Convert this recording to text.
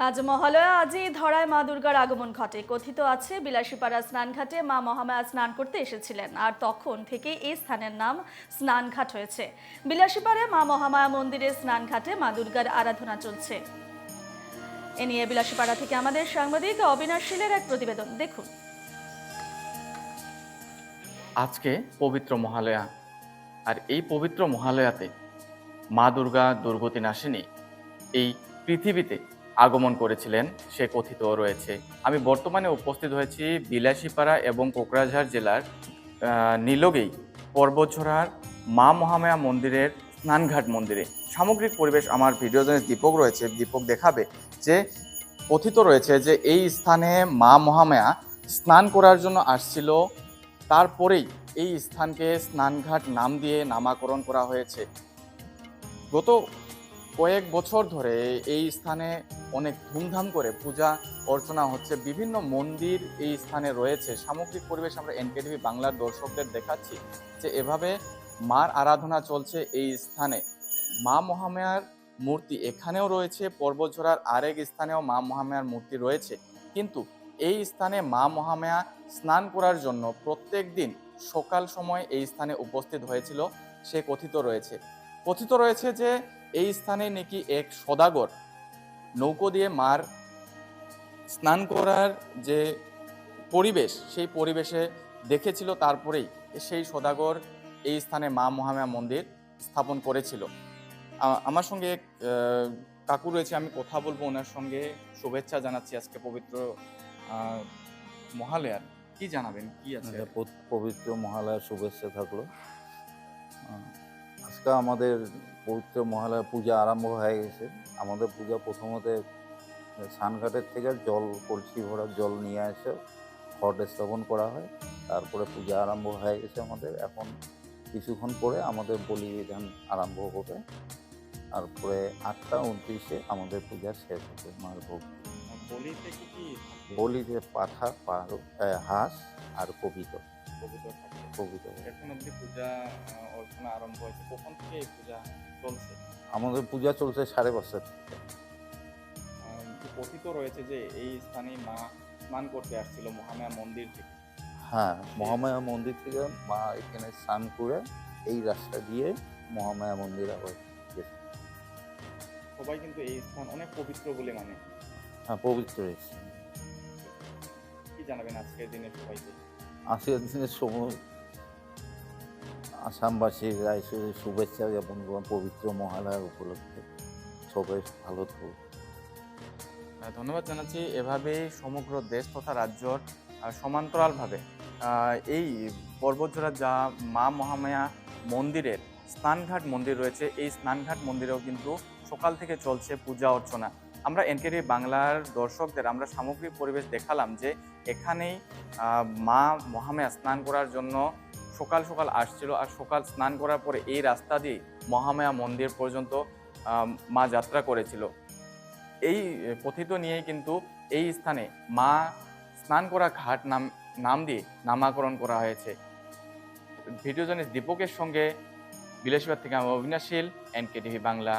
আজ মহালয়া আজই ধরায় মা দুর্গার আগমন ঘটে। কথিত আছে বিলাসীপাড়া স্নানঘাটে মা মহামায়া স্নান করতে এসেছিলেন, আর তখন থেকে এই স্থানের নাম স্নানঘাট হয়েছে। বিলাসীপাড়ায় মা মহামায়া মন্দিরে স্নানঘাটে মা দুর্গার আরাধনা চলছে। এ নিয়ে বিলাসীপাড়া থেকে আমাদের সাংবাদিক অবিনাশ শীলের এক প্রতিবেদন দেখুন। আজকে পবিত্র মহালয়া, আর এই পবিত্র মহালয়াতে মা দুর্গা দুর্গতি নাশিনী এই পৃথিবীতে আগমন করেছিলেন সে কথিত রয়েছে। আমি বর্তমানে উপস্থিত হয়েছি বিলাসীপাড়া এবং কোকরাঝাড় জেলার নীলগেই পর্বতঝরার মা মহামায়া মন্দিরের স্নানঘাট মন্দিরে। সামগ্রিক পরিবেশ আমার ভিডিও জন্য দীপক রয়েছে, দীপক দেখাবে যে কথিত রয়েছে যে এই স্থানে মা মহামায়া স্নান করার জন্য আসছিল। তারপরেই এই স্থানকে স্নানঘাট নাম দিয়ে নামকরণ করা হয়েছে। গত কয়েক বছর ধরে এই স্থানে অনেক ধুমধাম করে পূজা অর্চনা হচ্ছে, বিভিন্ন মন্দির এই স্থানে রয়েছে। সামগ্রিক পরিবেশ আমরা এনকেটিভি বাংলার দর্শকদের দেখাচ্ছি যে এভাবে মার আরাধনা চলছে এই স্থানে। মা মহামায়ার মূর্তি এখানেও রয়েছে, পর্বতঝরার আরেক স্থানেও মা মহামায়ার মূর্তি রয়েছে। কিন্তু এই স্থানে মা মহামায়া স্নান করার জন্য প্রত্যেক দিন সকাল সময় এই স্থানে উপস্থিত হয়েছিল সে কথিত রয়েছে যে এই স্থানে নাকি এক সদাগর নৌকো দিয়ে মার স্নান করার যে পরিবেশ সেই পরিবেশে দেখেছিল, তারপরেই সেই সদাগর এই স্থানে মা মহামায়া মন্দির স্থাপন করেছিল। আমার সঙ্গে এক কাকু রয়েছে, আমি কথা বলবো ওনার সঙ্গে। শুভেচ্ছা জানাচ্ছি আজকে পবিত্র মহালয়ার। কি জানাবেন, কি আছে? পবিত্র মহালয়ার শুভেচ্ছা থাকলো। আজকে আমাদের পবিত্র মহালয়া পূজা আরম্ভ হয়ে গেছে। আমাদের পূজা প্রথমত স্নানঘাটের থেকে জল, কলসি ভরা জল নিয়ে এসে ঘট স্থাপন করা হয়। তারপরে পূজা আরম্ভ হয়ে গেছে আমাদের। এখন কিছুক্ষণ পরে আমাদের বলি বিধান আরম্ভ হবে। তারপরে 8:29 আমাদের পূজা শেষ হবে। মার ভোগ বলিতে কি বলিতে পাঠা, হাঁস আর কবিতা। এখন অব্দি পূজা অর্চনা আরম্ভ হয়েছে। কখন থেকে এই পূজা চলছে? আমাদের পূজা চলছে 5:30 থেকে। কথিত রয়েছে যে এই স্থানে মা স্নান করতে আসছিল মহামায়া মন্দির থেকে। হ্যাঁ, মহামায়া মন্দির থেকে মা এখানে স্নান করে এই রাস্তা দিয়ে মহামায়া মন্দির আবার গেছে। সবাই কিন্তু এই স্থান অনেক পবিত্র বলে মানে। হ্যাঁ, পবিত্র হয়েছে। কি জানাবেন আজকের দিনে সবাইকে? আজকের দিনের সময় আসামবাসীর শুভেচ্ছা জ্ঞাপন করলাম পবিত্র মহালয়া উপলক্ষে। সবাই ভালো থাকুক। ধন্যবাদ জানাচ্ছি। এভাবেই সমগ্র দেশ তথা রাজ্যর সমান্তরালভাবে এই পর্বতঝরা যা মা মহামায়া মন্দিরের স্নানঘাট মন্দির রয়েছে, এই স্নানঘাট মন্দিরেও কিন্তু সকাল থেকে চলছে পূজা অর্চনা। আমরা এনকেটিভি বাংলার দর্শকদের আমরা সামগ্রিক পরিবেশ দেখালাম যে এখানেই মা মহামায়া স্নান করার জন্য সকাল সকাল আসছিল, আর সকাল স্নান করার পরে এই রাস্তা দিয়ে মহামায়া মন্দির পর্যন্ত মা যাত্রা করেছিল। এই কথিত নিয়েই কিন্তু এই স্থানে মা স্নান করা ঘাট নাম দিয়ে নামকরণ করা হয়েছে। ভিডিও জার্নালিস্ট দীপকের সঙ্গে বিলাসীবাদ থেকে আমি অবিনাশ শীল, এনকেটিভি বাংলা।